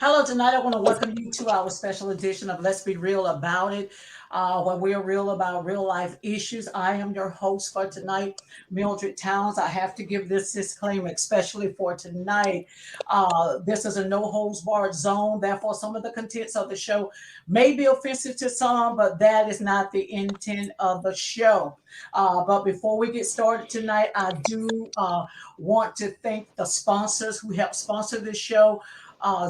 Hello, tonight I want to welcome you to our special edition of Let's Be Real About It, where we are real about real life issues. I am your host for tonight, Mildred Towns. I have to give this disclaimer, especially for tonight. This is a no holds barred zone, therefore, some of the contents of the show may be offensive to some, but that is not the intent of the show. But before we get started tonight, I do want to thank the sponsors who help sponsor this show.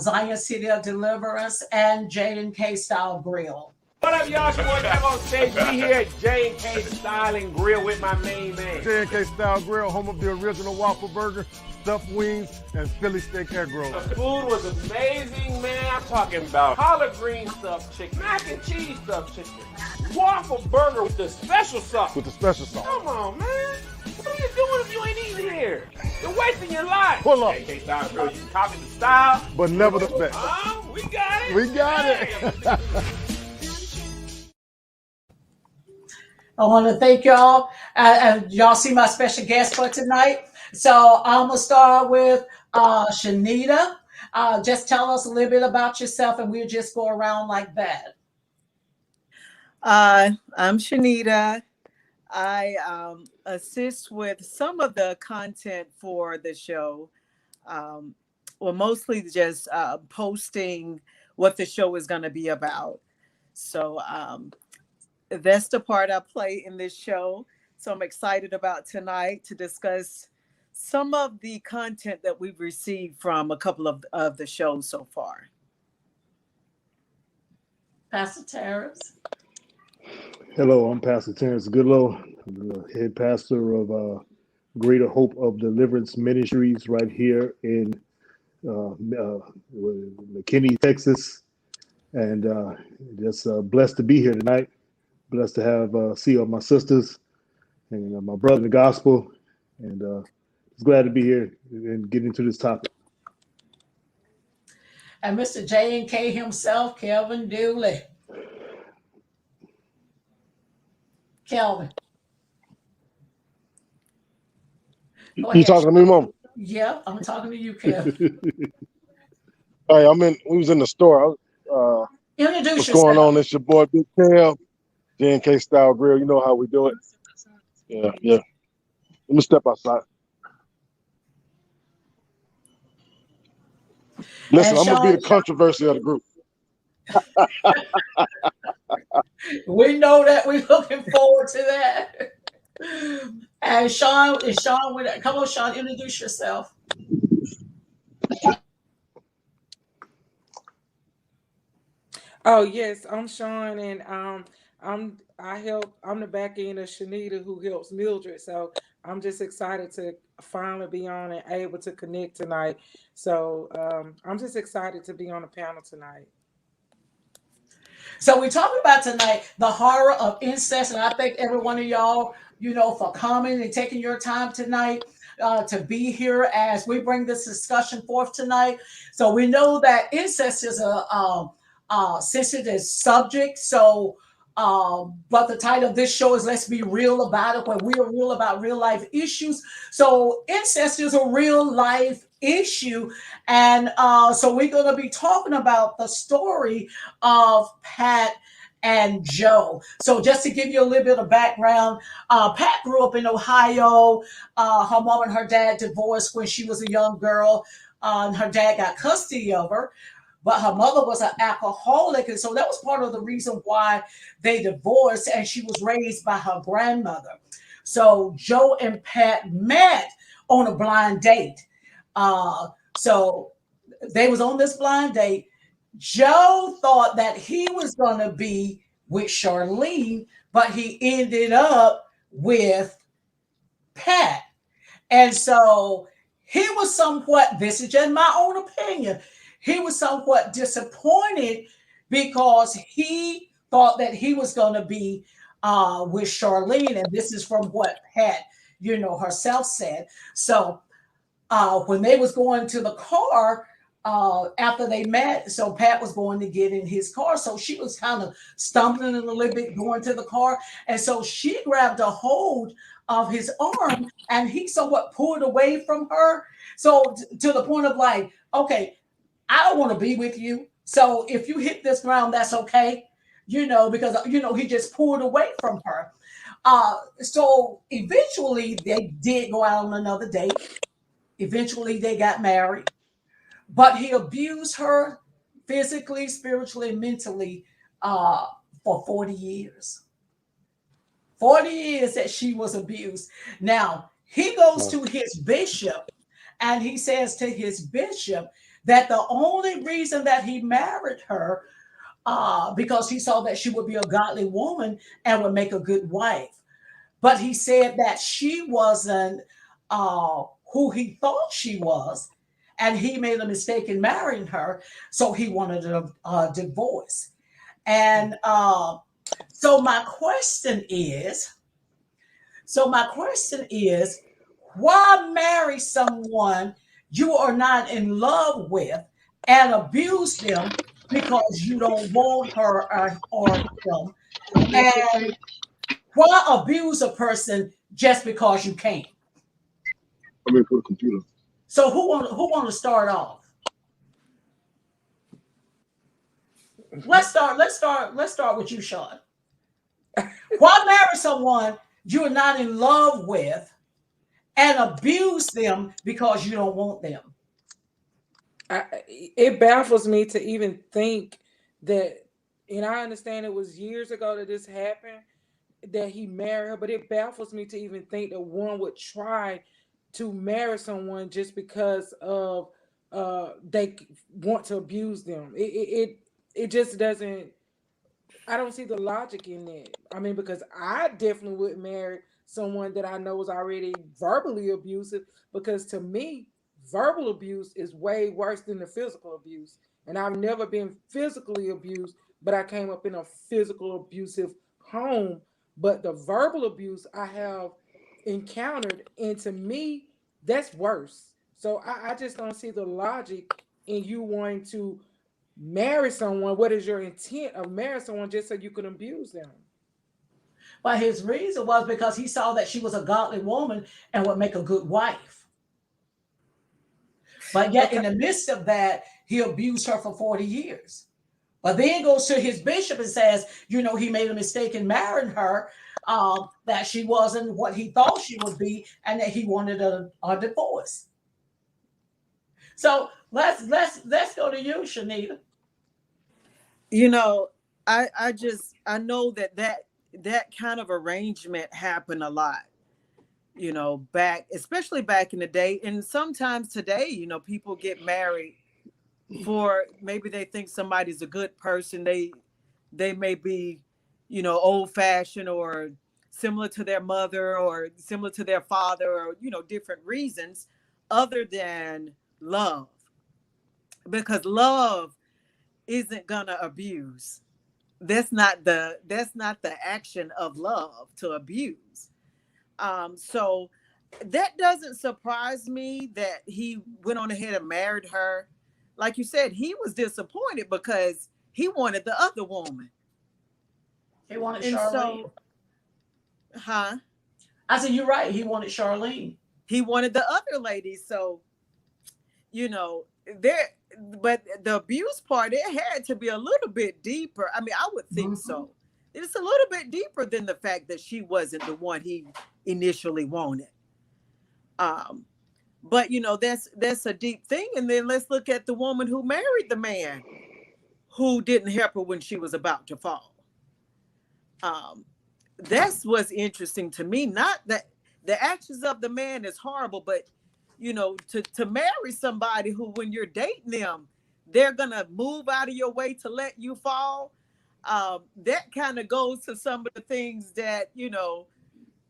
Zion City of Deliverance and J&K Style Grill. What up, y'all? It's your boy back on stage. We here at J&K Style and Grill with my main man. J&K Style Grill, home of the original waffle burger, stuffed wings, and Philly steak egg roll. The food was amazing, man. I'm talking about collard green stuffed chicken, mac and cheese stuffed chicken, waffle burger with the special sauce. With the special sauce. Come on, man. What are you doing if you ain't eating here? You're wasting your life. Pull up. J&K Style Grill, you can copy the style. But never the best. We got it. We got it. I want to thank y'all. Y'all see my special guest for tonight. So I'm going to start with Shanita. Just tell us a little bit about yourself and we'll just go around like that. I'm Shanita. I assist with some of the content for the show. Well, mostly just posting what the show is going to be about. So that's the part I play in this show. So I'm excited about tonight to discuss some of the content that we've received from a couple of the shows so far. Pastor Terrence. Hello, I'm Pastor Terrence Goodlow, the head pastor of Greater Hope of Deliverance Ministries right here in McKinney, Texas. And just blessed to be here tonight. Blessed to have see all my sisters and my brother in the gospel. And just glad to be here and get into this topic. And Mr. J&K himself, Kelvin Dooley. Kelvin. You talking to me, Mom? Yeah, I'm talking to you, Kelvin. Hey, we was in the store. Introduce What's yourself. going on? It's your boy, Big Cam, J&K Style Grill. You know how we do it. Yeah. Let me step outside. Listen, I'm going to be the controversy of the group. We know that. We're looking forward to that. And Sean, come on, Sean, introduce yourself. Oh yes, I'm Sean, and I'm the back end of Shanita who helps Mildred. So I'm just excited to finally be on and able to connect tonight. So I'm just excited to be on the panel tonight. So we're talking about tonight the horror of incest, and I thank every one of y'all, for coming and taking your time tonight to be here as we bring this discussion forth tonight. So we know that incest is a sensitive subject. So, but the title of this show is Let's Be Real About It, where we are real about real life issues. So incest is a real life issue. And so we're going to be talking about the story of Pat and Joe. So just to give you a little bit of background, Pat grew up in Ohio. Her mom and her dad divorced when she was a young girl. And her dad got custody of her. But her mother was an alcoholic, and so that was part of the reason why they divorced, and she was raised by her grandmother. So Joe and Pat met on a blind date. So they was on this blind date. Joe thought that he was going to be with Charlene, but he ended up with Pat. And so he was somewhat, this is just my own opinion, he was somewhat disappointed because he thought that he was going to be with Charlene. And this is from what Pat, herself said. So when they was going to the car, after they met, so Pat was going to get in his car. So she was kind of stumbling a little bit going to the car. And so she grabbed a hold of his arm and he somewhat pulled away from her. So to the point of like, okay, I don't want to be with you. So if you hit this ground, that's okay, because he just pulled away from her. So eventually they did go out on another date. Eventually they got married, but he abused her physically, spiritually, and mentally for 40 years. 40 years that she was abused. Now, he goes to his bishop and he says to his bishop that the only reason that he married her, because he saw that she would be a godly woman and would make a good wife. But he said that she wasn't who he thought she was, and he made a mistake in marrying her, so he wanted a divorce. And so my question is, why marry someone you are not in love with and abuse them because you don't want her or him? And why abuse a person just because you can? I'm ready for the computer. So who want to start off? Let's start with you, Sean. Why marry someone you're not in love with and abuse them because you don't want them? It baffles me to even think that, and I understand it was years ago that this happened, that he married her, but it baffles me to even think that one would try to marry someone just because of they want to abuse them. It just doesn't. I don't see the logic in that. I mean, because I definitely would marry someone that I know is already verbally abusive, because to me, verbal abuse is way worse than the physical abuse. And I've never been physically abused, but I came up in a physical abusive home. But the verbal abuse I have encountered, and to me, that's worse. So I just don't see the logic in you wanting to marry someone. What is your intent of marrying someone just so you can abuse them? But his reason was because he saw that she was a godly woman and would make a good wife. But yet, in the midst of that, he abused her for 40 years. But then goes to his bishop and says, he made a mistake in marrying her, that she wasn't what he thought she would be, and that he wanted a divorce. So let's go to you, Shanita. I know that kind of arrangement happened a lot, especially back in the day. And sometimes today, people get married for maybe they think somebody's a good person. They may be, old fashioned or similar to their mother or similar to their father, or, different reasons other than love, because love isn't gonna abuse. That's not the action of love, to abuse. So that doesn't surprise me that he went on ahead and married her. Like you said, he was disappointed because he wanted the other woman. He wanted Charlene. I said, you're right. He wanted Charlene. He wanted the other lady. So, but the abuse part, it had to be a little bit deeper. I mean, I would think so. It's a little bit deeper than the fact that she wasn't the one he initially wanted. But that's a deep thing. And then let's look at the woman who married the man who didn't help her when she was about to fall. That's what's interesting to me. Not that the actions of the man is horrible, but to marry somebody who, when you're dating them, they're gonna move out of your way to let you fall. That kind of goes to some of the things that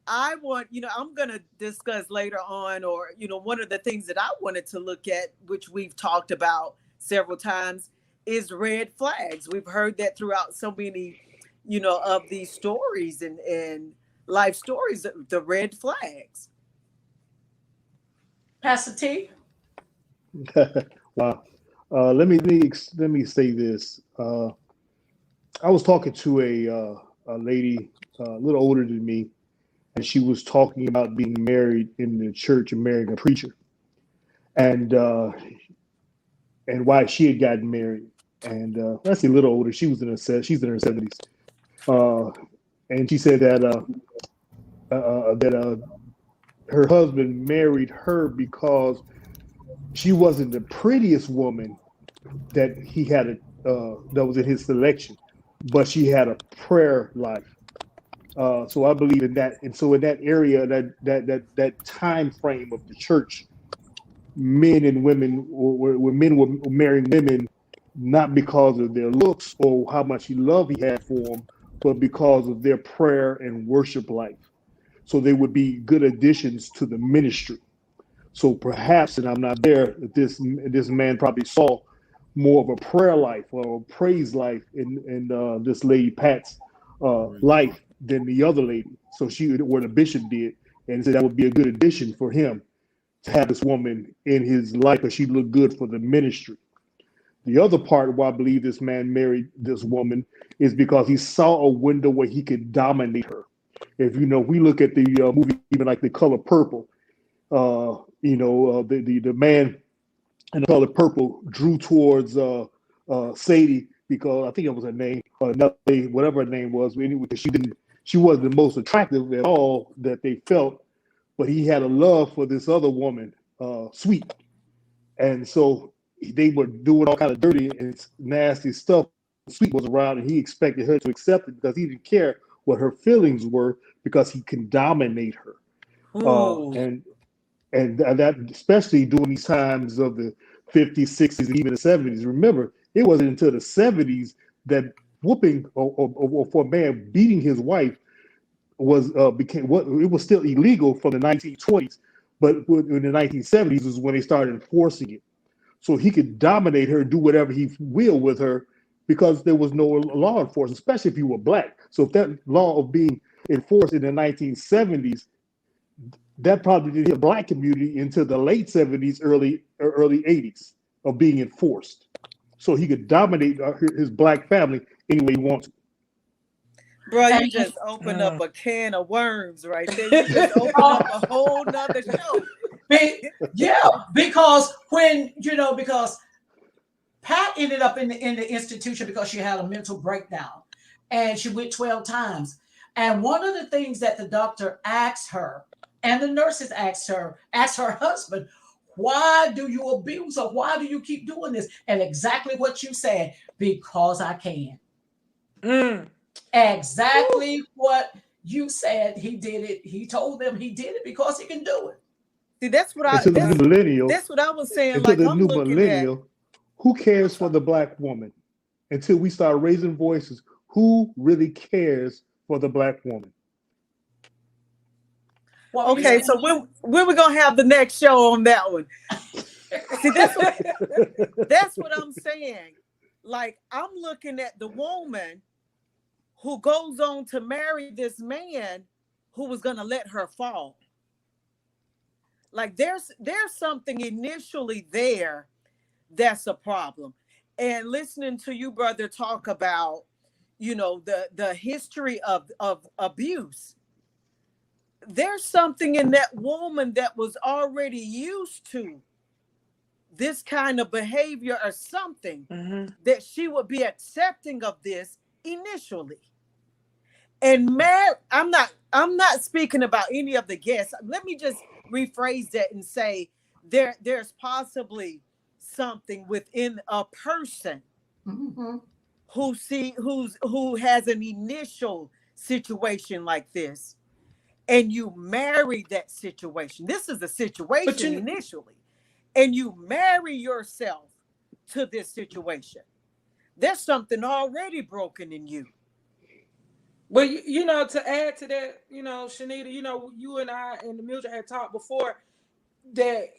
I want, I'm going to discuss later on, or, one of the things that I wanted to look at, which we've talked about several times, is red flags. We've heard that throughout so many, of these stories and life stories, the red flags. Pastor T. Wow. Let me say this. I was talking to a lady a little older than me, and she was talking about being married in the church and marrying a preacher. And and why she had gotten married. And that's a little older. She's in her 70s. And she said that her husband married her because she wasn't the prettiest woman that he had that was in his selection, but she had a prayer life. So I believe in that, and so in that area, that time frame of the church, men and women were men were marrying women not because of their looks or how much love he had for them, but because of their prayer and worship life. So they would be good additions to the ministry. So perhaps, and I'm not there, this man probably saw more of a prayer life or a praise life in this lady Pat's life than the other lady. So what the bishop did, and said that would be a good addition for him to have this woman in his life, because she looked good for the ministry. The other part why I believe this man married this woman is because he saw a window where he could dominate her. If we look at the movie, even like The Color Purple, the man in The Color Purple drew towards Sadie, because I think it was her name, or whatever her name was. Anyway, she wasn't the most attractive at all that they felt, but he had a love for this other woman, Sweet, and so they were doing all kind of dirty and nasty stuff. Sweet was around, and he expected her to accept it because he didn't care what her feelings were, because he can dominate her. And that, especially during these times of the 50s, 60s, and even the 70s. Remember, it wasn't until the 70s that whooping or for a man beating his wife it was still illegal from the 1920s, but in the 1970s was when they started enforcing it. So he could dominate her, do whatever he will with her, because there was no law enforcement, especially if you were black. So if that law of being enforced in the 1970s, that probably did hit the black community into the late 70s, early 80s of being enforced. So he could dominate his black family any way he wanted. Bro, you just opened up a can of worms right there. You just opened up a whole nother show. Yeah, because because Pat ended up in the institution because she had a mental breakdown, and she went 12 times. And one of the things that the doctor asked her, and the nurses asked her husband, why do you abuse her? Why do you keep doing this? And exactly what you said, because I can. Exactly what you said. He did it. He told them he did it because he can do it. See, that's what I was saying. Until the new millennial, who cares for the black woman? Until we start raising voices, who really cares for the black woman? Well, okay, so when we're gonna have the next show on that one? See, that's what I'm saying. Like, I'm looking at the woman who goes on to marry this man who was gonna let her fall. Like, there's something initially there that's a problem. And listening to you, brother, talk about, the history of abuse. There's something in that woman that was already used to this kind of behavior or something, that she would be accepting of this initially. And I'm not speaking about any of the guests. Let me just rephrase that and say there's possibly something within a person who has an initial situation like this, and you marry that situation. This is a situation initially, and you marry yourself to this situation. There's something already broken in you. Well, to add to that, Shanita, you and I and Mildred had talked before that,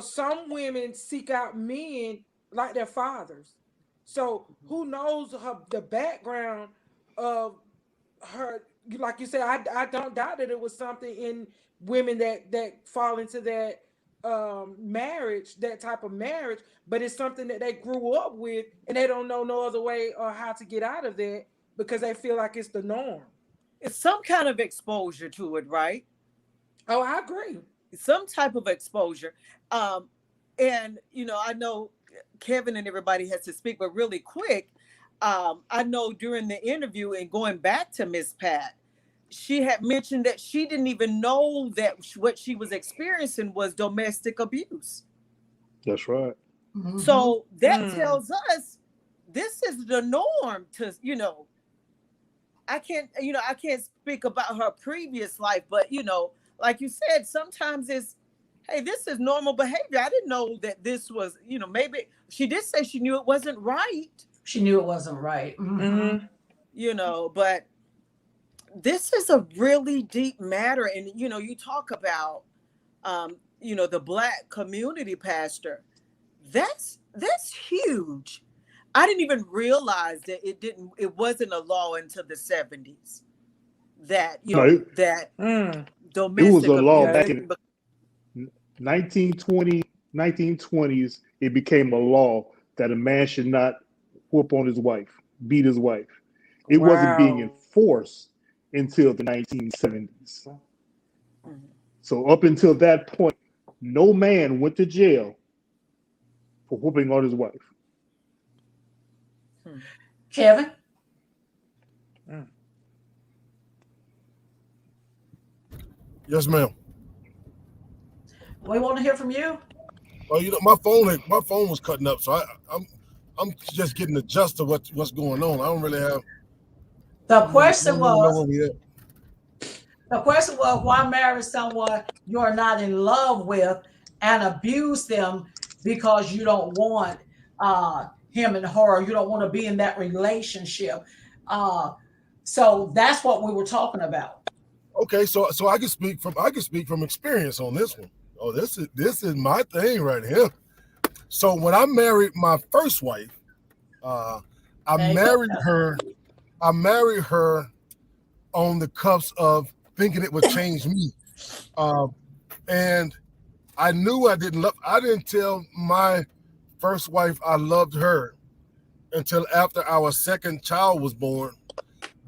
some women seek out men like their fathers. So who knows the background of her? Like you said, I don't doubt that it was something in women that fall into that marriage, that type of marriage, but it's something that they grew up with, and they don't know no other way or how to get out of that, because they feel like it's the norm. It's some kind of exposure to it, right? Oh, I agree. Some type of exposure. And, I know Kevin and everybody has to speak, but really quick, I know during the interview and going back to Miss Pat, she had mentioned that she didn't even know that what she was experiencing was domestic abuse. That's right. Mhm. So that tells us this is the norm to, you know, I can't speak about her previous life, but you know, like you said, sometimes it's, hey, this is normal behavior. I didn't know that this was, you know, maybe she did say she knew it wasn't right. She knew it wasn't right. Mhm. You know, but this is a really deep matter. And, you know, you talk about, you know, the Black community pastor. That's huge. I didn't even realize that it wasn't a law until the 70s that, you know, domestic it was a law abuse. back in 1920s. It became a law that a man should not whoop on his wife, beat his wife. It wasn't being enforced until the 1970s. So up until that point, no man went to jail for whooping on his wife. Kevin? Yes, ma'am. We want to hear from you. Well, you know, my phone was cutting up, so I'm just getting adjusted to what's going on. I don't really have. The question was, why marry someone you're not in love with and abuse them because you don't want him and her, you don't want to be in that relationship. So that's what we were talking about. Okay, so I can speak from experience on this one. Oh, this is my thing right here. So when I married my first wife, I married her on the cuffs of thinking it would change me. And I knew I didn't tell my first wife I loved her until after our second child was born.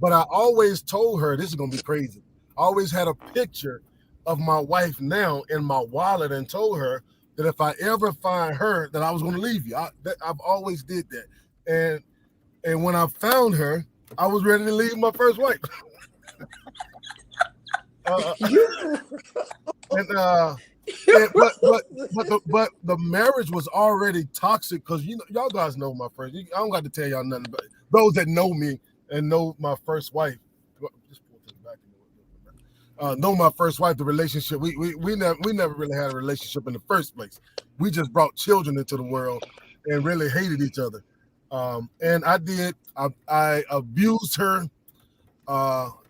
But I always told her, this is gonna be crazy. I always had a picture of my wife now in my wallet and told her that if I ever find her, that I was gonna leave you. I've always did that. And when I found her, I was ready to leave my first wife. But the marriage was already toxic because, you know, y'all guys know my first. I don't got to tell y'all nothing, but those that know me and know my first wife, know my first wife. The relationship we never really had a relationship in the first place. We just brought children into the world and really hated each other. And I abused her.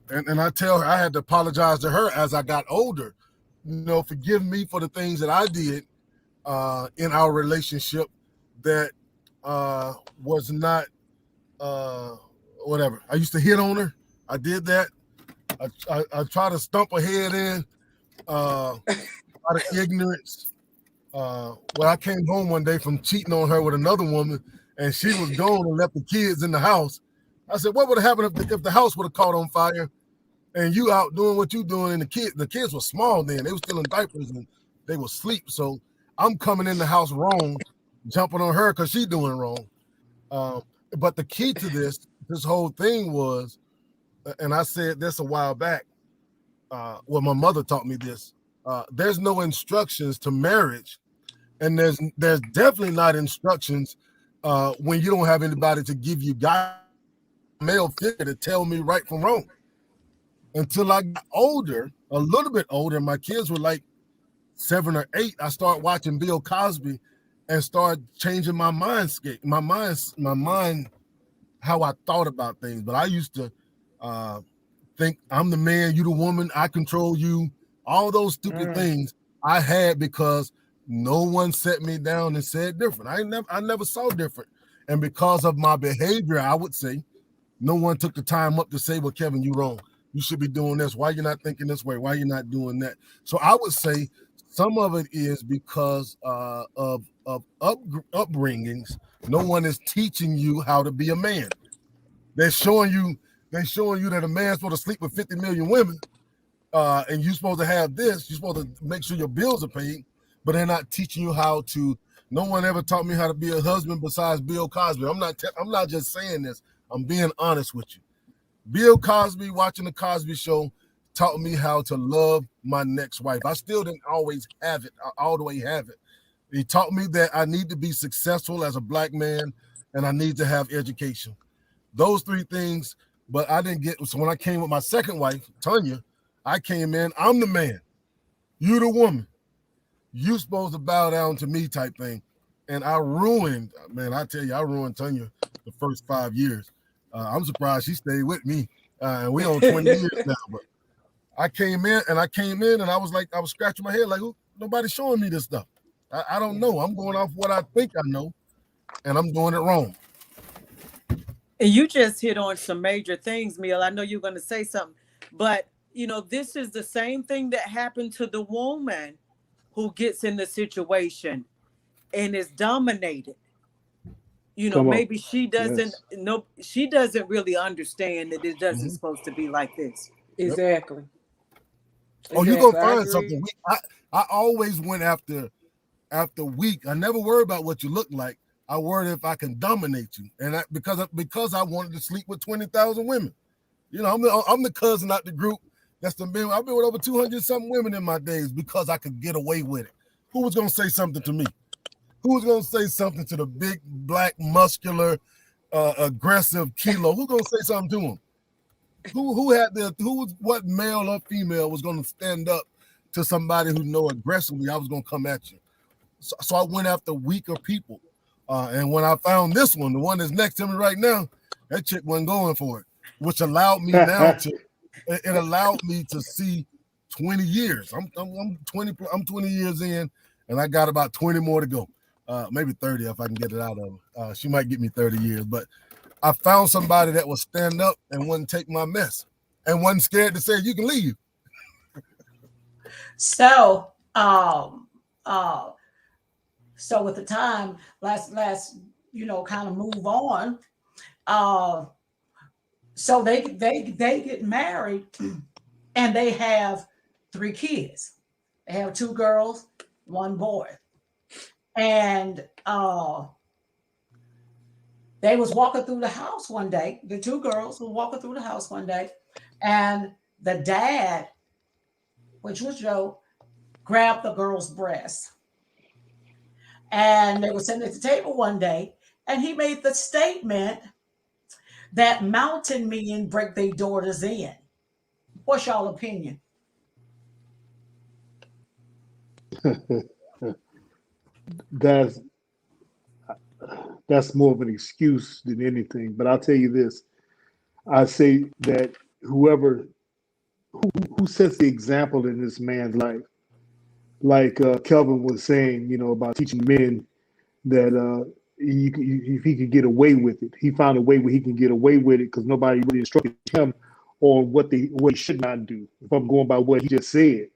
And I tell her I had to apologize to her as I got older. You know, forgive me for the things that I did in our relationship that was not whatever. I used to hit on her. I did that. I tried to stump her head in out of ignorance. Well, I came home one day from cheating on her with another woman, and she was gone and left the kids in the house. I said, what would have happened if the house would have caught on fire and you out doing what you doing? And the kids were small then. They were still in diapers and they were asleep. So I'm coming in the house wrong, jumping on her because she's doing wrong. But the key to this whole thing was, and I said this a while back, well, my mother taught me this. There's no instructions to marriage, and there's definitely not instructions when you don't have anybody to give you male figure to tell me right from wrong. Until I got older, a little bit older, my kids were like 7 or 8. I started watching Bill Cosby and started changing my mindscape, my mind, how I thought about things. But I used to think I'm the man, you the woman, I control you. All those stupid things I had because no one set me down and said different. I never saw different. And because of my behavior, I would say, no one took the time up to say, well, Kevin, you wrong. You should be doing this. Why you're not thinking this way? Why you're not doing that? So I would say some of it is because of upbringings. No one is teaching you how to be a man. They're showing you that a man's supposed to sleep with 50 million women, and you're supposed to have this. You're supposed to make sure your bills are paid, but they're not teaching you how to No one ever taught me how to be a husband besides Bill Cosby. I'm not just saying this. I'm being honest with you. Bill Cosby, watching the Cosby Show, taught me how to love my next wife. I still didn't always have it, all the way have it. He taught me that I need to be successful as a black man and I need to have education. Those three things, but I didn't get, so when I came with my second wife, Tanya, I came in, I'm the man. You the woman. You supposed to bow down to me type thing. And I ruined, man, I tell you, I ruined Tanya the first 5 years. I'm surprised she stayed with me. And we on 20 years now, but I came in and I was like, I was scratching my head like, nobody's showing me this stuff. I don't know. I'm going off what I think I know, and I'm doing it wrong. And you just hit on some major things, Miel. I know you're going to say something, but this is the same thing that happened to the woman who gets in the situation and is dominated. Maybe she doesn't know. She doesn't really understand that it doesn't supposed to be like this. Exactly. Oh, you're gonna find something. I always went after weak. I never worry about what you look like. I worry if I can dominate you, and because I wanted to sleep with 20,000 women. I'm the cousin out the group. I've been with over 200 something women in my days because I could get away with it. Who was gonna say something to me? Who was gonna say something to the big black muscular aggressive Kilo? Who's gonna say something to him? What male or female was gonna stand up to somebody who know aggressively I was gonna come at you? So I went after weaker people. And when I found this one, the one that's next to me right now, that chick wasn't going for it, which allowed me now it allowed me to see 20 years. I'm 20 years in, and I got about 20 more to go. Maybe 30 if I can get it out of her. She might get me 30 years, but I found somebody that would stand up and wouldn't take my mess and wasn't scared to say, you can leave. So, so with the time, let's kind of move on. So they get married and they have 3 kids. They have 2 girls, 1 boy. And they was walking through the house one day. The 2 girls were walking through the house one day, and the dad, which was Joe, grabbed the girl's breast. And they were sitting at the table one day, and he made the statement that mountain men break their daughters in. What's y'all opinion? That's more of an excuse than anything. But I'll tell you this: I say that who sets the example in this man's life, like Kelvin was saying, about teaching men that if he could get away with it, he found a way where he can get away with it because nobody really instructed him on what he should not do. If I'm going by what he just said.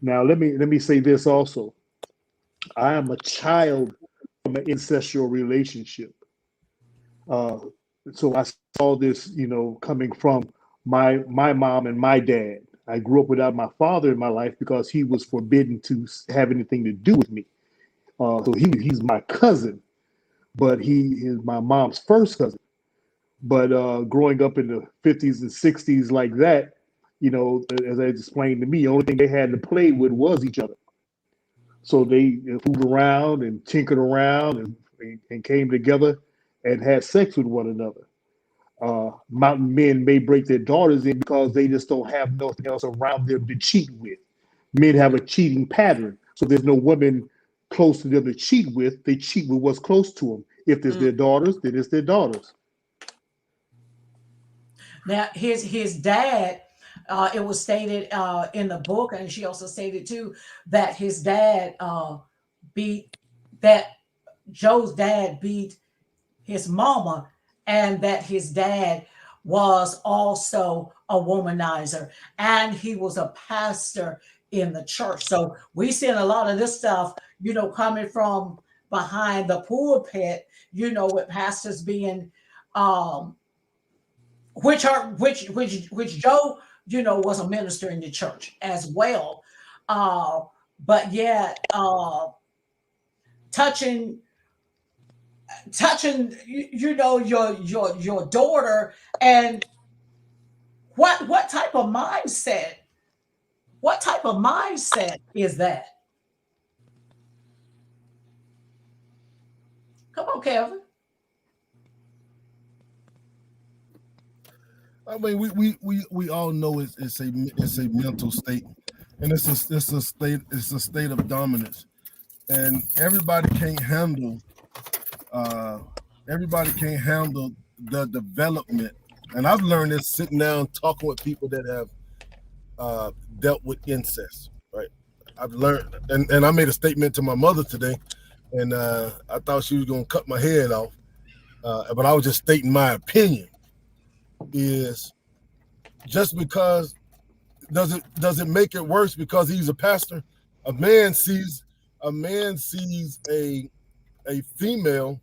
Now let me say this also. I am a child from an incestual relationship. So I saw this, coming from my mom and my dad. I grew up without my father in my life because he was forbidden to have anything to do with me. So he's my cousin, but he is my mom's first cousin. But growing up in the 50s and 60s like that, as I explained to me, the only thing they had to play with was each other. So they fooled around and tinkered around and came together and had sex with one another. Mountain men may break their daughters in because they just don't have nothing else around them to cheat with. Men have a cheating pattern. So there's no woman close to them to cheat with. They cheat with what's close to them. If it's their daughters, then it's their daughters. Now, his dad, it was stated in the book, and she also stated too, that his dad Joe's dad beat his mama, and that his dad was also a womanizer, and he was a pastor in the church. So we seen a lot of this stuff, coming from behind the pulpit, with pastors being which Joe, was a minister in the church as well. But yet touching you know, your daughter, and what type of mindset, is that? Come on, Kevin. I mean, we all know it's a mental state, and it's a state of dominance, and everybody can't handle the development. And I've learned this sitting down talking with people that have dealt with incest. Right, I've learned, and I made a statement to my mother today, and I thought she was gonna cut my head off, but I was just stating my opinion. Is just because does it make it worse because he's a pastor? A man sees a female,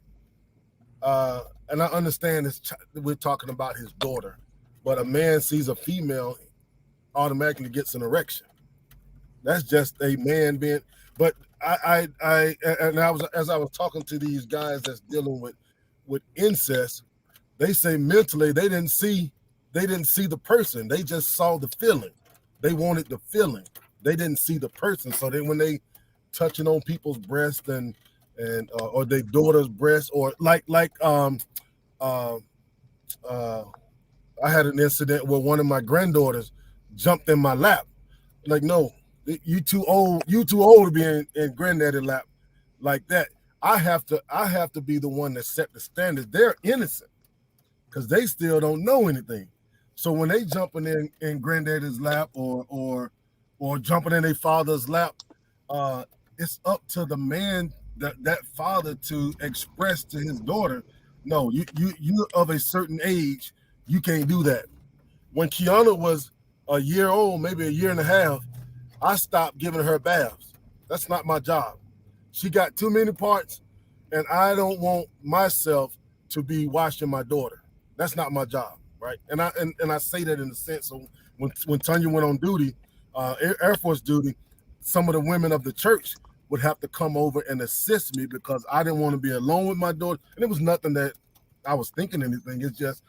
and I understand this. We're talking about his daughter, but a man sees a female, automatically gets an erection. That's just a man being. But I as I was talking to these guys that's dealing with incest, they say mentally they didn't see the person. They just saw the feeling. They wanted the feeling. They didn't see the person. So then when they touching on people's breast and or their daughter's breast, or like I had an incident where one of my granddaughters jumped in my lap. Like, no, you too old to be in granddaddy lap like that. I have to be the one that set the standards. They're innocent because they still don't know anything. So when they jumping in granddaddy's lap or jumping in their father's lap, it's up to the man, that father, to express to his daughter, no, you're of a certain age, you can't do that. When Kiana was a year old, maybe a year and a half, I stopped giving her baths. That's not my job. She got too many parts, and I don't want myself to be washing my daughter. That's not my job, right? And I say that in the sense of when Tanya went on duty, Air Force duty, some of the women of the church would have to come over and assist me because I didn't want to be alone with my daughter. And it was nothing that I was thinking anything. It's just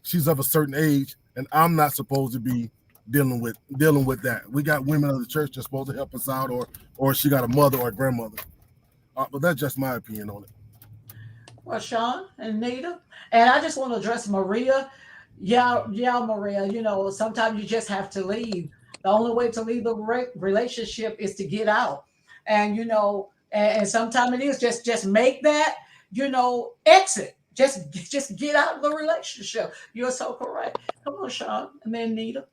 she's of a certain age, and I'm not supposed to be dealing with that. We got women of the church that's supposed to help us out, or she got a mother or a grandmother. But that's just my opinion on it. Well, Sean and Nita, and I just want to address Maria. Yeah, Maria. You know, sometimes you just have to leave. The only way to leave the relationship is to get out, and you know, and sometimes it is just make that, you know, exit. Just get out of the relationship. You're so correct. Come on, Sean, and then Nita.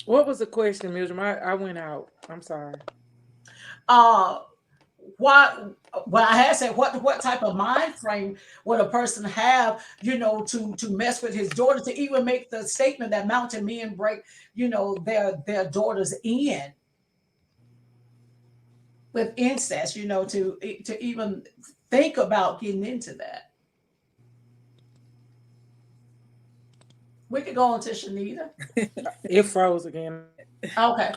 What was the question, Mildred? I went out. I'm sorry. What I had said, what type of mind frame would a person have, you know, to mess with his daughter, to even make the statement that mountain men break, you know, their daughters in with incest, you know, to even think about getting into that. We could go on to Shanita. It froze again. Okay.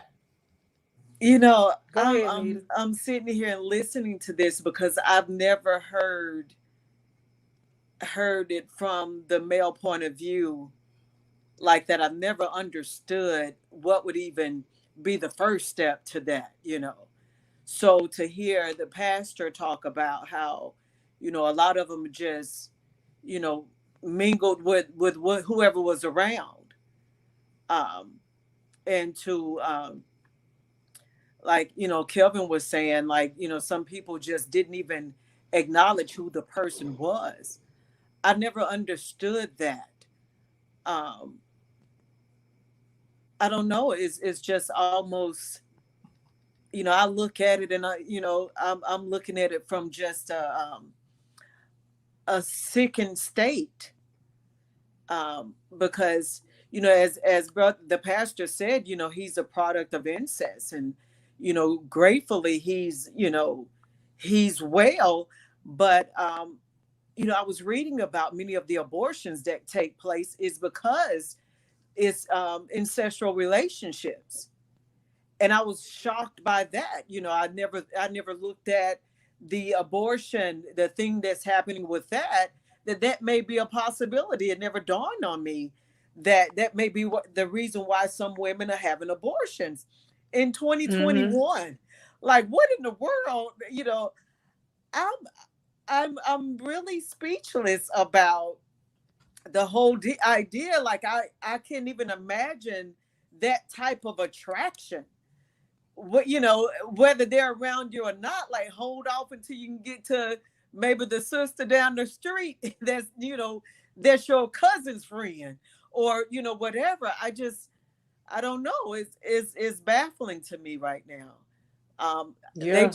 You know, Go ahead, Nita. I'm sitting here and listening to this because I've never heard it from the male point of view like that. I've never understood what would even be the first step to that, you know. So to hear the pastor talk about how, you know, a lot of them just, you know, mingled with whoever was around, and to like, you know, Kelvin was saying, like, you know, some people just didn't even acknowledge who the person was. I never understood that. I don't know. It's just almost, you know, I look at it and I'm looking at it from just a sickened state, because, you know, as the pastor said, you know, he's a product of incest, and, you know, gratefully he's well, but you know, I was reading about many of the abortions that take place is because it's incestual relationships. and I was shocked by that. I never looked at the abortion, the thing that's happening with that may be a possibility. It never dawned on me that may be what the reason why some women are having abortions in 2021. Like, what in the world? I'm really speechless about the whole idea. Like, I can't even imagine that type of attraction. Whether they're around you or not, like, hold off until you can get to maybe the sister down the street that's your cousin's friend, or whatever. I don't know. It's baffling to me right now. They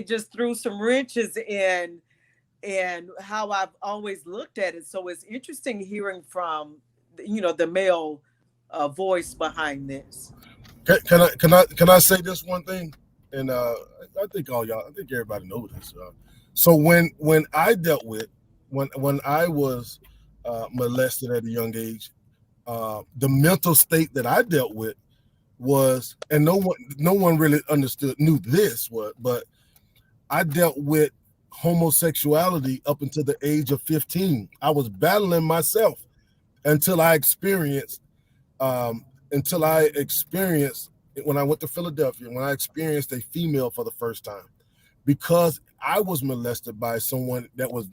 just threw some wrenches in and how I've always looked at it. So it's interesting hearing from the male voice behind this. Can I say this one thing? And I think everybody knows this. So when I dealt with when I was molested at a young age, the mental state that I dealt with was, and no one really knew this, but I dealt with homosexuality up until the age of 15. I was battling myself until I experienced when I went to Philadelphia, when I experienced a female for the first time, because I was molested by someone that was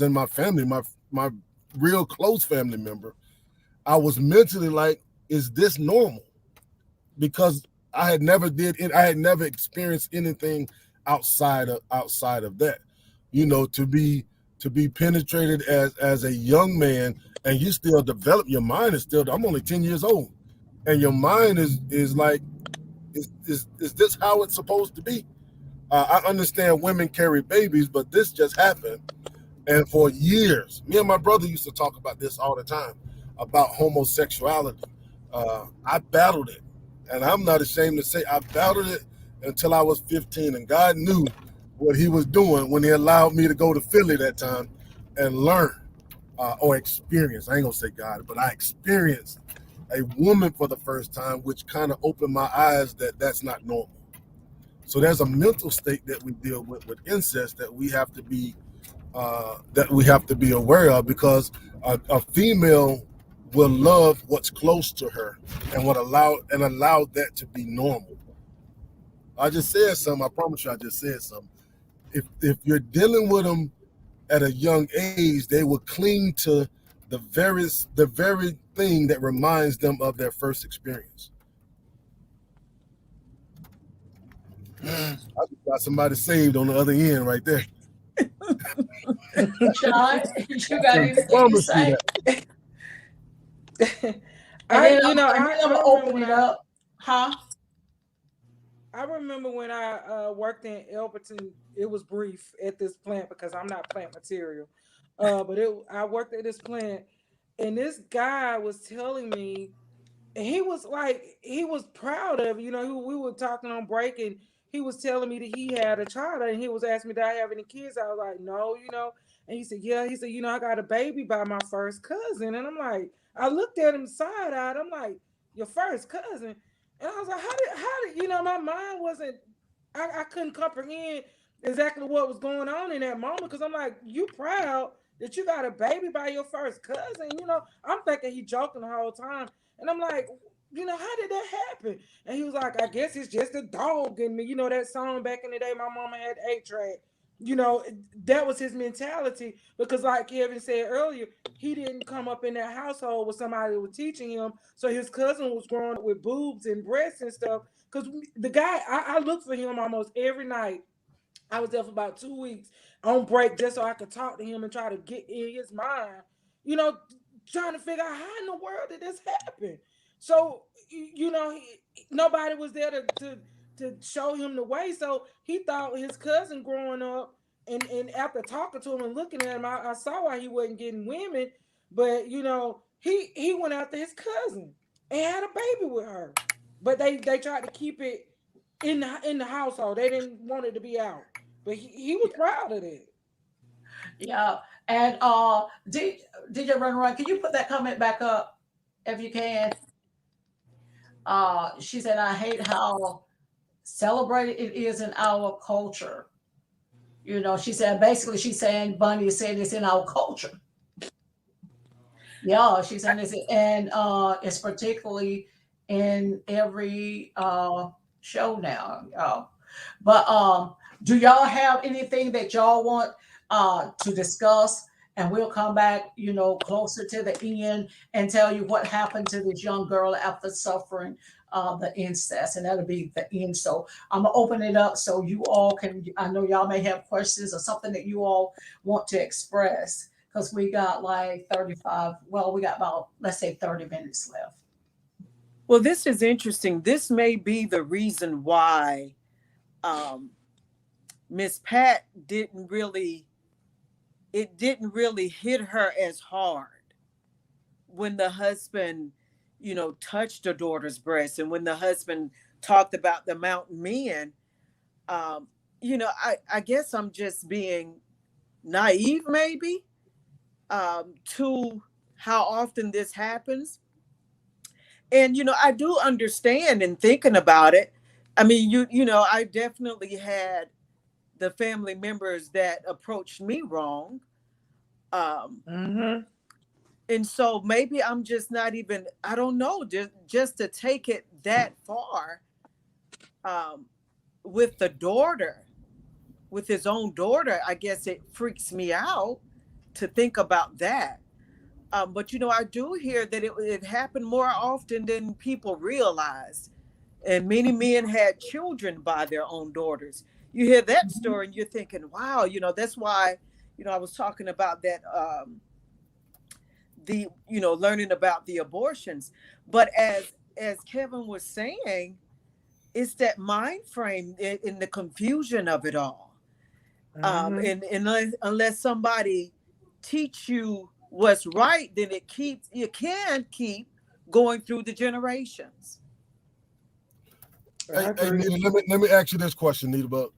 in my family, my real close family member. I was mentally like, is this normal? Because I had never experienced anything outside of that. To be penetrated as a young man, and you still develop, your mind is still, I'm only 10 years old, and your mind is like, is this how it's supposed to be? I understand women carry babies, but this just happened. And for years, me and my brother used to talk about this all the time, about homosexuality. I battled it, and I'm not ashamed to say I battled it until I was 15, and God knew what he was doing when he allowed me to go to Philly that time and learn or experience. I ain't gonna say God, but I experienced a woman for the first time, which kind of opened my eyes that that's not normal. So there's a mental state that we deal with incest that we have to be aware of, because a female will love what's close to her and allow that to be normal. I just said something. I promise you, I just said something. If you're dealing with them at a young age, they will cling to the very thing that reminds them of their first experience. I just got somebody saved on the other end right there. Sean, you got anything to say? I'm gonna open it up. Huh? I remember when I worked in Elberton. It was brief at this plant because I'm not plant material. But I worked at this plant, and this guy was telling me, and he was proud of, we were talking on break, and he was telling me that he had a child, and he was asking me, did I have any kids? I was like, no, and he said, yeah. He said, I got a baby by my first cousin. And I'm like, I looked at him side-eyed. I'm like, your first cousin? And I was like, how did my mind wasn't, I couldn't comprehend exactly what was going on in that moment, because I'm like, you proud that you got a baby by your first cousin? I'm thinking he joking the whole time. And I'm like, how did that happen? And he was like, I guess it's just a dog in me. That song back in the day, my mama had 8-track. That was his mentality, because like Kevin said earlier, he didn't come up in that household with somebody that was teaching him. So his cousin was growing up with boobs and breasts and stuff. Because the guy, I looked for him almost every night. I was there for about 2 weeks on break just so I could talk to him and try to get in his mind, trying to figure out how in the world did this happen. So, nobody was there to show him the way. So he thought his cousin growing up, and after talking to him and looking at him, I saw why he wasn't getting women. But, he went after his cousin and had a baby with her. But they tried to keep it in the household. They didn't want it to be out. But he was proud of it. Yeah. And DJ Run, can you put that comment back up if you can? She said, I hate how celebrated it is in our culture. You know, she said, basically, she's saying, Bunny is saying it's in our culture. Yeah, she's saying this, and it's particularly in every show now. But do y'all have anything that y'all want to discuss? And we'll come back, you know, closer to the end and tell you what happened to this young girl after suffering the incest, and that'll be the end. So I'm gonna open it up so you all can. I know y'all may have questions or something that you all want to express because we got like 35. Well, we got about, let's say, 30 minutes left. Well, this is interesting. This may be the reason why Miss Pat didn't really hit her as hard when the husband, you know, touched her daughter's breast, and when the husband talked about the mountain men. You know, I guess I'm just being naive, maybe, to how often this happens. And, you know, I do understand in thinking about it. I mean, you know, I definitely had the family members that approached me wrong. Mm-hmm. And so maybe I'm just not even, I don't know, just to take it that far with the daughter, with his own daughter. I guess it freaks me out to think about that. But, you know, I do hear that it happened more often than people realize. And many men had children by their own daughters. You hear that story and you're thinking, wow, you know, that's why, you know, I was talking about that, you know, learning about the abortions. But as Kevin was saying, it's that mind frame in the confusion of it all. Mm-hmm. And unless somebody teach you what's right, then you can keep going through the generations. Hey, Nita, let me ask you this question, Nita. But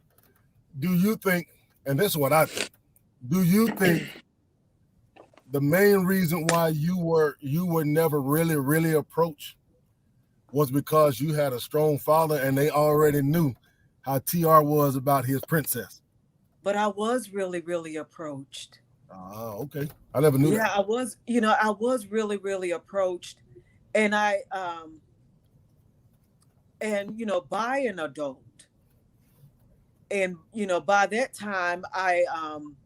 do you think, and this is what I think, do you think the main reason why you were never really approached was because you had a strong father and they already knew how TR was about his princess? But I was really approached. Okay. I never knew that. Yeah, I was, you know, I was really approached, and and you know, by an adult. And you know, by that time I'm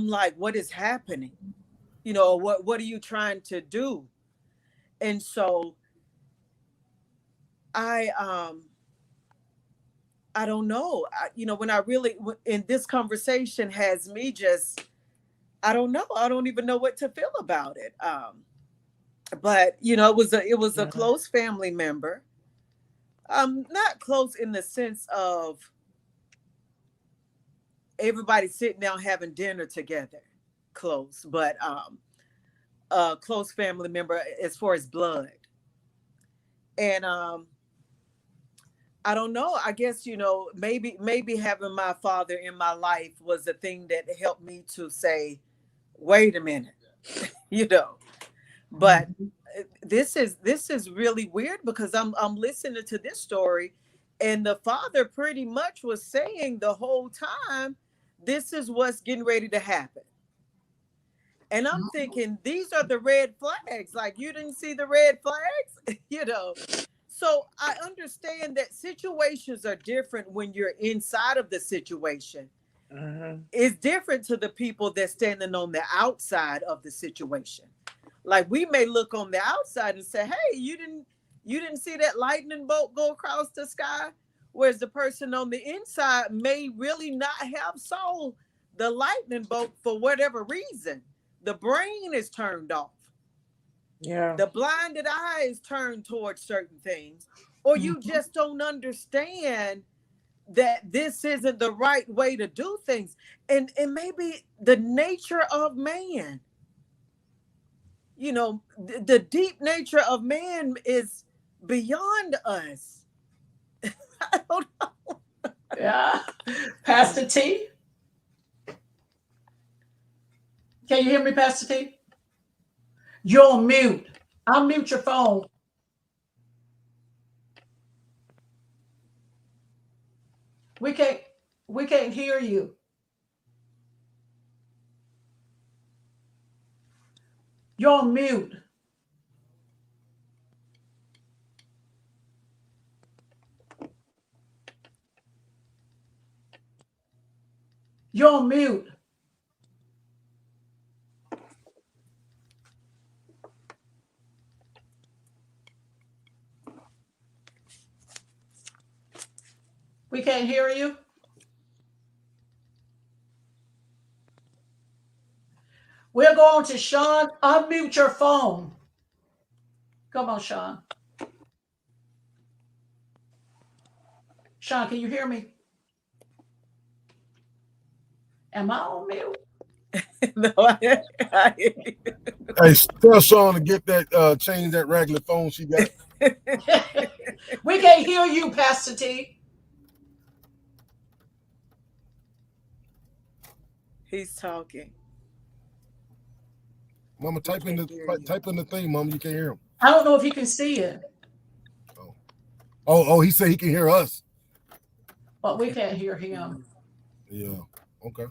like, what is happening? You know, what are you trying to do? And so I don't know. You know, when I really in this conversation has me just, I don't know. I don't even know what to feel about it. But you know, it was a close family member. Not close in the sense of everybody sitting down having dinner together, close, but a close family member as far as blood. And I don't know. I guess, you know, maybe having my father in my life was the thing that helped me to say, wait a minute, you know. But this is really weird because I'm listening to this story, and the father pretty much was saying the whole time, this is what's getting ready to happen. And I'm thinking, these are the red flags. Like, you didn't see the red flags, you know. So I understand that situations are different when you're inside of the situation. It's different to the people that's standing on the outside of the situation. Like, we may look on the outside and say, hey, you didn't see that lightning bolt go across the sky? Whereas the person on the inside may really not have saw the lightning bolt for whatever reason. The brain is turned off. Yeah. The blinded eye is turned towards certain things. Or you just don't understand that this isn't the right way to do things. And maybe the nature of man, you know, the deep nature of man is beyond us. I don't know. Yeah. Pastor T? Can you hear me, Pastor T? You're on mute. Unmute your phone. We can't hear you. You're on mute. You're on mute. We can't hear you. We're going to Sean. Unmute your phone. Come on, Sean. Sean, can you hear me? Am I on mute? No, Hey, tell Sean to get that change that regular phone she got. We can't hear you, Pastor T. He's talking. Mama, type in the thing, Mama. You can't hear him. I don't know if he can see it. Oh, he said he can hear us. But we can't hear him. Yeah. Okay.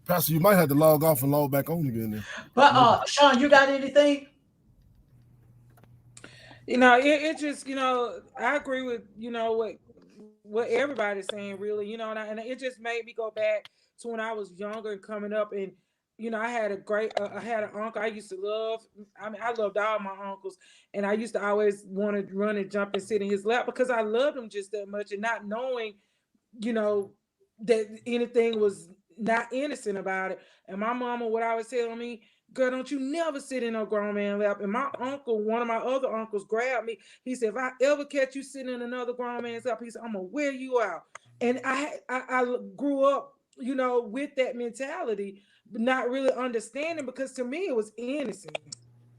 Pastor, you might have to log off and log back on again then. But Sean, you got anything? It just, I agree with, what everybody's saying, really, and it just made me go back to when I was younger and coming up, and I had I had an uncle I used to love. I mean, I loved all my uncles, and I used to always want to run and jump and sit in his lap because I loved him just that much, and not knowing, that anything was not innocent about it. And my mama would always tell me, girl, don't you never sit in a grown man lap. And my uncle, one of my other uncles, grabbed me. He said, if I ever catch you sitting in another grown man's lap, he said, I'm gonna wear you out. And I grew up, with that mentality, but not really understanding, because to me it was innocent,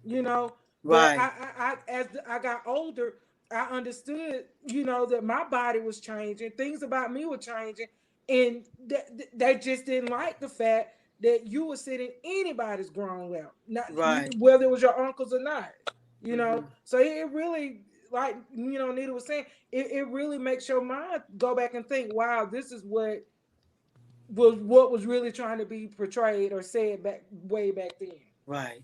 Right. But as I got older, I understood, that my body was changing, things about me were changing, and they just didn't like the fact that you were sitting anybody's grown lap, not right, whether it was your uncles or not, So it really, like, Nita was saying, it really makes your mind go back and think, wow, this is what was really trying to be portrayed or said way back then. right.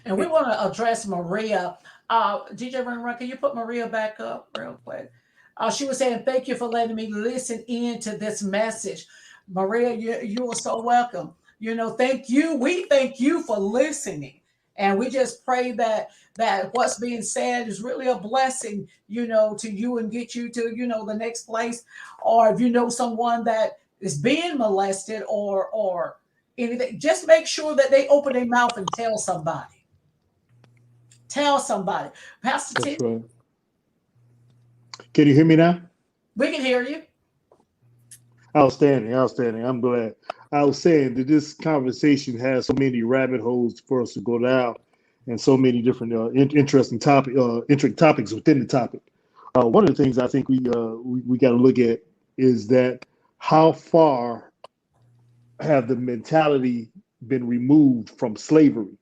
And we want to address Maria. DJ Run, can you put Maria back up real quick? She was saying, thank you for letting me listen in to this message. Maria, you are so welcome. Thank you. We thank you for listening. And we just pray that what's being said is really a blessing, to you and get you to, the next place. Or if you know someone that is being molested or anything, just make sure that they open their mouth and tell somebody. Tell somebody. Pastor T. Right. Can you hear me now? We can hear you. Outstanding. I'm glad. I was saying that this conversation has so many rabbit holes for us to go down, and so many different interesting topics within the topic. One of the things I think we got to look at is that how far have the mentality been removed from slavery?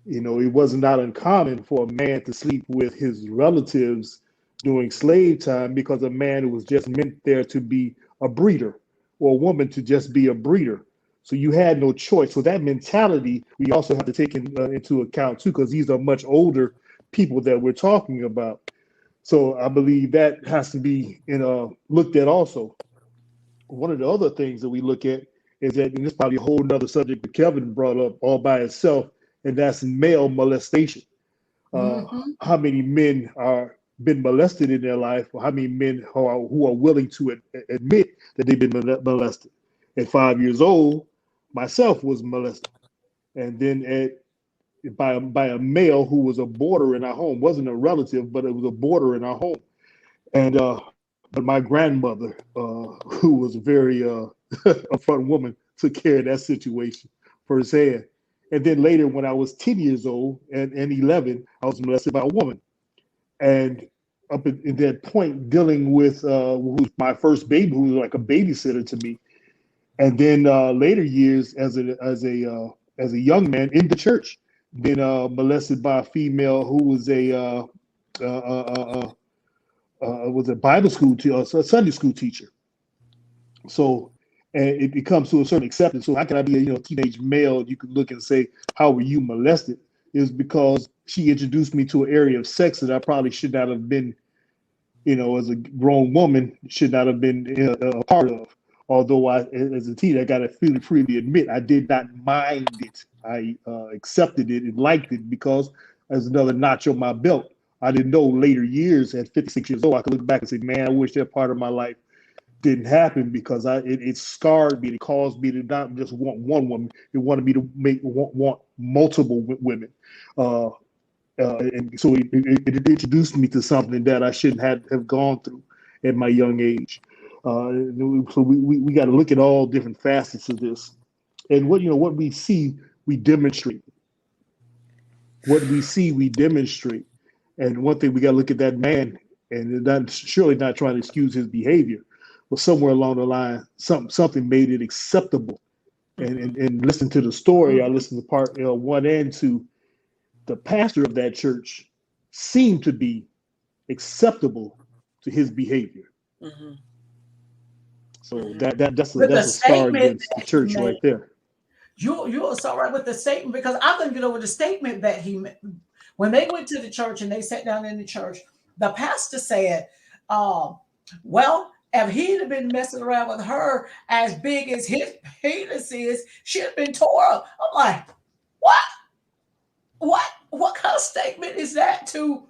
It was not uncommon for a man to sleep with his relatives during slave time because a man was just meant there to be a breeder, or a woman to just be a breeder. So you had no choice. So that mentality we also have to take into account too, because these are much older people that we're talking about. So I believe that has to be looked at also. One of the other things that we look at is that, and this is probably a whole nother subject that Kevin brought up all by itself, and that's male molestation. How many men are been molested in their life, or how many men who are willing to admit that they've been molested? At 5 years old, myself was molested, and then by a male who was a boarder in our home. Wasn't a relative, but it was a boarder in our home. And but my grandmother, who was a very upfront woman, took care of that situation firsthand. And then later, when I was 10 years old and 11, I was molested by a woman. And up at that point, dealing with who was my first baby, who was like a babysitter to me. And then later years, as a young man in the church, been molested by a female who was a was a Bible school a Sunday school teacher. So, and it comes to a certain acceptance. So how can I be a teenage male? You could look and say, how were you molested? Is because she introduced me to an area of sex that I probably should not have been, as a grown woman, should not have been a part of. Although as a teen, I got to freely admit, I did not mind it. I accepted it and liked it because as another notch on my belt. I didn't know later years at 56 years old, I could look back and say, man, I wish that part of my life didn't happen because it scarred me. It caused me to not just want one woman. It wanted me to want multiple women. And so it introduced me to something that I shouldn't have gone through at my young age. So we got to look at all different facets of this. And what we see, we demonstrate. What we see, we demonstrate. And one thing we got to look at that man, and surely not trying to excuse his behavior, but somewhere along the line, something made it acceptable. And listen to the story. I listened to part 1 and 2. The pastor of that church seemed to be acceptable to his behavior. Mm-hmm. So that's a scar against the church right there. You are so right with the statement, because I'm going to get over the statement that he made. When they went to the church and they sat down in the church, the pastor said, well, if he'd have been messing around with her as big as his penis is, she'd have been tore up. I'm like, what kind of statement is that to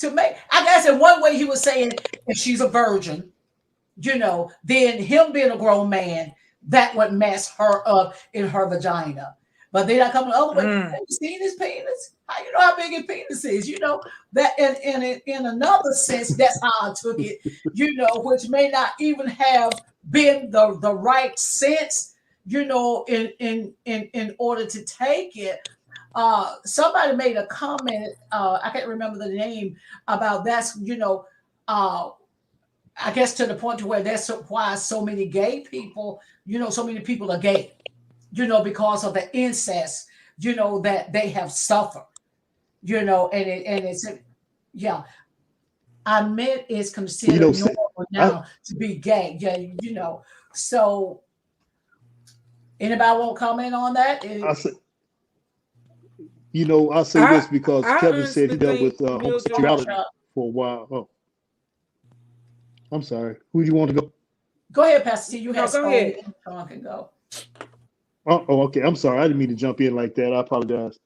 make? I guess in one way he was saying, if she's a virgin, then him being a grown man, that would mess her up in her vagina. But then I come the other way. Have you seen his penis? How you know how big his penis is? That in another sense, that's how I took it. Which may not even have been the right sense. In order to take it. Somebody made a comment. I can't remember the name about that's. I guess to the point to where that's why so many gay people. So many people are gay. Because of the incest, that they have suffered, and it's, yeah. I meant it's considered normal now to be gay. Yeah, so anybody want to comment on that? I'll say this because Kevin said he dealt with homosexuality for a while. Oh, I'm sorry. Who do you want to go? Go ahead, Pastor T. You have go ahead. Sean can go. Oh, okay. I'm sorry. I didn't mean to jump in like that. I apologize.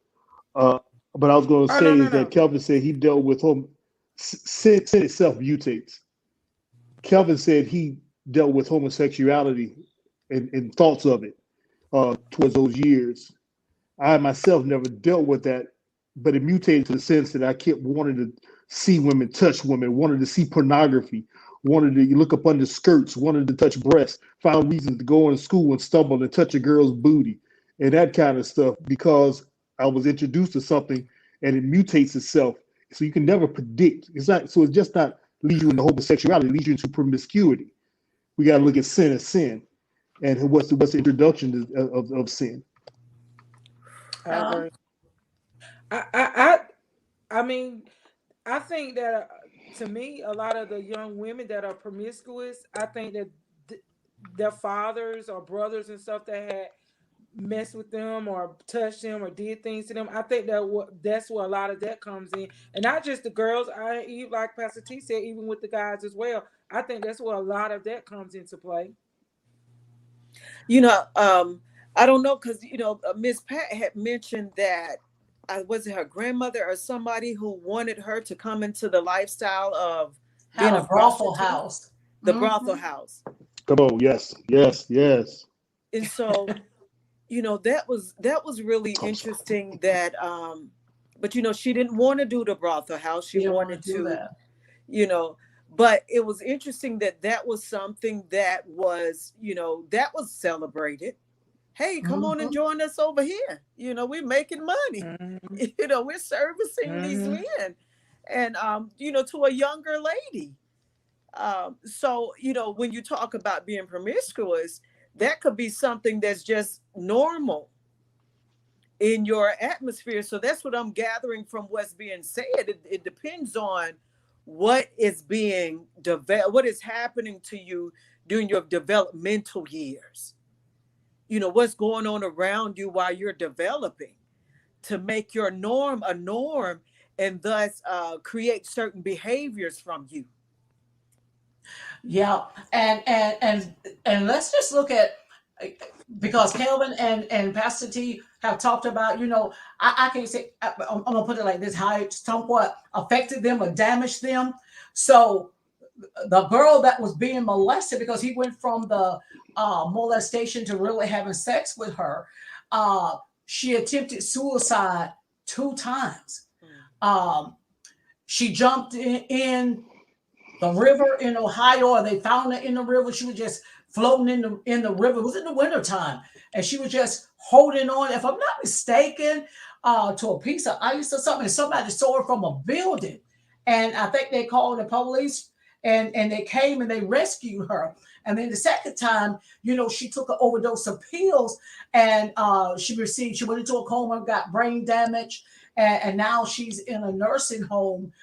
But I was going to say that Kelvin said he dealt with sin itself mutates. Kelvin said he dealt with homosexuality and thoughts of it towards those years. I myself never dealt with that, but it mutated to the sense that I kept wanting to see women, touch women, wanted to see pornography, wanted to look up under skirts, wanted to touch breasts, found reasons to go in school and stumble and touch a girl's booty and that kind of stuff because I was introduced to something and it mutates itself. So you can never predict. It's just not lead you into homosexuality, it leads you into promiscuity. We got to look at sin as sin and what's the introduction of sin. I mean, I think that to me, a lot of the young women that are promiscuous, I think that their fathers or brothers and stuff that had messed with them or touched them or did things to them, I think that's where a lot of that comes in, and not just the girls. Like Pastor T said, even with the guys as well. I think that's where a lot of that comes into play. I don't know because Miss Pat had mentioned that. Was it her grandmother or somebody who wanted her to come into the lifestyle of being a brothel house? The brothel house. Come on, yes. And so, that was really interesting. That, but she didn't want to do the brothel house. She wanted to, that. But it was interesting that was something that was, that was celebrated. Hey, come on and join us over here. We're making money. We're servicing these men and, to a younger lady. So, when you talk about being promiscuous, that could be something that's just normal in your atmosphere. So that's what I'm gathering from what's being said. It depends on what is being developed, what is happening to you during your developmental years. You know, what's going on around you while you're developing to make your norm a norm, and thus create certain behaviors from you. Yeah, and let's just look at, because Kelvin and Pastor T have talked about, I can't say, I'm gonna put it like this, how it somewhat affected them or damaged them. So the girl that was being molested, because he went from the molestation to really having sex with her, she attempted suicide 2 times. She jumped in the river in Ohio, or they found her in the river. She was just floating in the river. It was in the wintertime, and she was just holding on, if I'm not mistaken, to a piece of ice or something. And somebody saw her from a building, and I think they called the police, and they came and they rescued her. And then the second time, she took an overdose of pills, and she went into a coma, got brain damage, and now she's in a nursing home.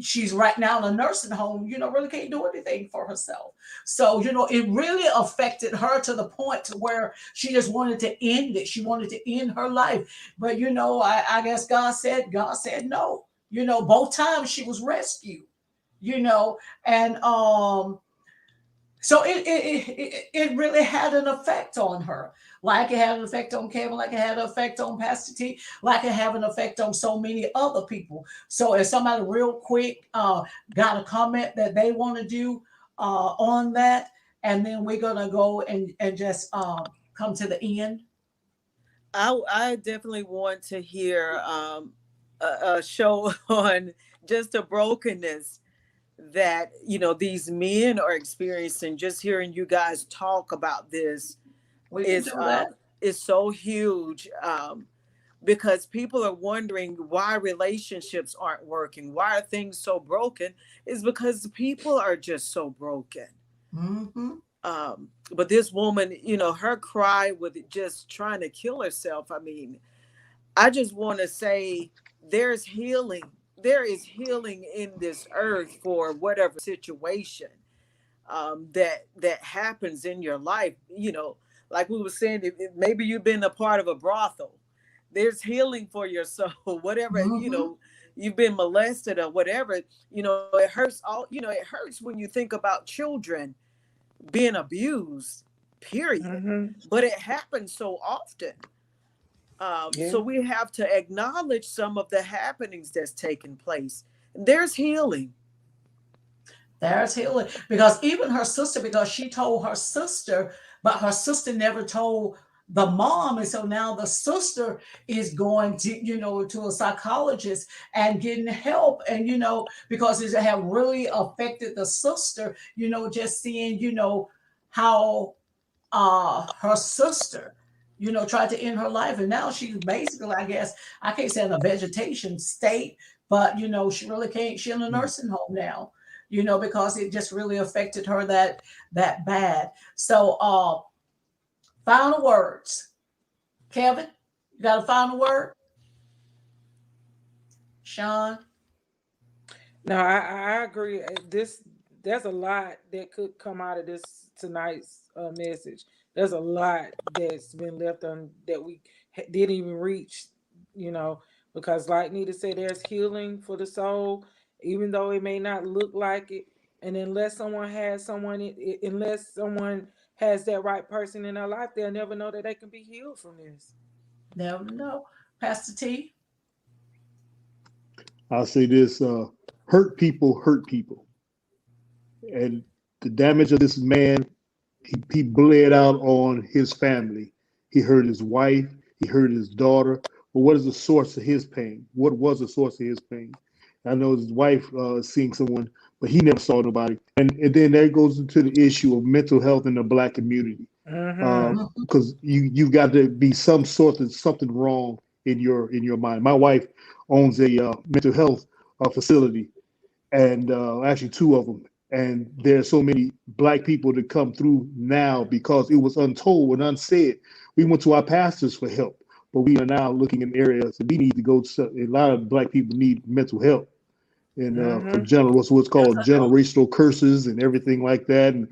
She's right now in a nursing home, really can't do anything for herself. So, it really affected her to the point to where she just wanted to end it. She wanted to end her life. But, I guess God said no. Both times she was rescued, and so it really had an effect on her. Like it had an effect on Kevin, like it had an effect on Pastor T, like it had an effect on so many other people. So if somebody real quick got a comment that they want to do on that, and then we're going to go and just come to the end. I definitely want to hear a show on just the brokenness that, these men are experiencing. Just hearing you guys talk about this is so huge, because people are wondering why relationships aren't working. Why are things so broken? Is because people are just so broken. Mm-hmm. But this woman, her cry with just trying to kill herself. I mean, I just want to say there's healing. There is healing in this earth for whatever situation that happens in your life. Like we were saying, if maybe you've been a part of a brothel, there's healing for your soul. Whatever, Mm-hmm. You've been molested or whatever, it hurts it hurts when you think about children being abused, period. Mm-hmm. But it happens so often. So we have to acknowledge some of the happenings that's taking place. There's healing. There's healing, because even her sister, because she told her sister, but her sister never told the mom, and so now the sister is going to, to a psychologist and getting help, and because it have really affected the sister, just seeing, how her sister, tried to end her life, and now she's basically, I guess, I can't say in a vegetation state, but she really can't. She's in a nursing home now, because it just really affected her that bad. So, final words, Kevin. You got a final word, Sean? No, I agree. There's a lot that could come out of this tonight's message. There's a lot that's been left on that we didn't even reach, because like Nita said, there's healing for the soul, even though it may not look like it. And unless someone has that right person in their life, they'll never know that they can be healed from this. Never know. Pastor T? I'll say this, hurt people. And the damage of this man, he bled out on his family. He hurt his wife, he hurt his daughter. But what is the source of his pain? What was the source of his pain? I know his wife seeing someone, but he never saw nobody. And then that goes into the issue of mental health in the Black community. Because you've got to be something wrong in your mind. My wife owns a mental health facility, and actually 2 of them. And there's so many Black people that come through now because it was untold and unsaid. We went to our pastors for help, but we are now looking in areas that we need to go to. A lot of Black people need mental help. and for Mm-hmm. what's called generational curses and everything like that, and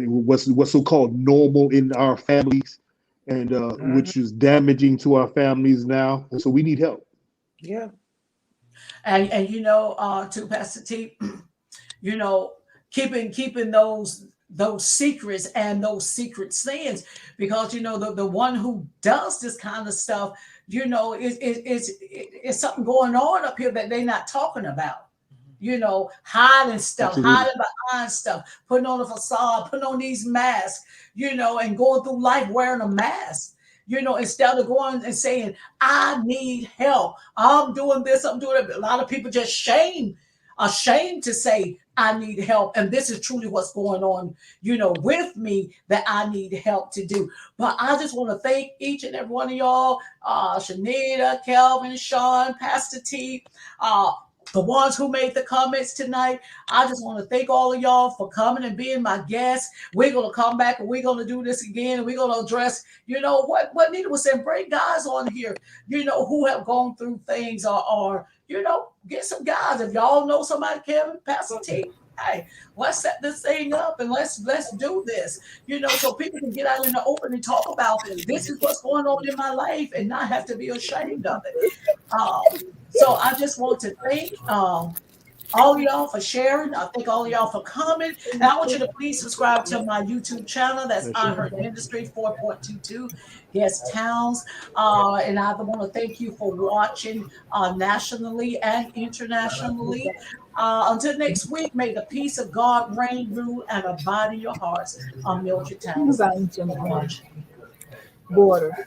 what's so-called normal in our families, and Mm-hmm. which is damaging to our families now. And so we need help. Yeah. And to Pastor T, you know, keeping those secrets and those secret sins, because the one who does this kind of stuff, it's something going on up here that they're not talking about. Hiding stuff, Absolutely. hiding behind stuff, putting on a facade, putting on these masks, and going through life wearing a mask. Instead of going and saying, I need help. I'm doing this, I'm doing it. A lot of people just ashamed to say, I need help. And this is truly what's going on, with me, that I need help to do. But I just want to thank each and every one of y'all, Shanita, Kelvin, Sean, Pastor T, the ones who made the comments tonight. I just want to thank all of y'all for coming and being my guests. We're going to come back and we're going to do this again. And we're going to address, what Nita was saying, bring guys on here, who have gone through things, or get some guys. If y'all know somebody, Kevin, Pastor T, hey, let's set this thing up and let's do this, so people can get out in the open and talk about it. This is what's going on in my life and not have to be ashamed of it. So I just want to thank all of y'all for sharing. I thank all of y'all for coming. And I want you to please subscribe to my YouTube channel. That's I Heard Ministry 4.22 Guest Towns. And I want to thank you for watching nationally and internationally. Until next week, may the peace of God reign, rule, and abide in your hearts. I'm Mildred Towns. Border.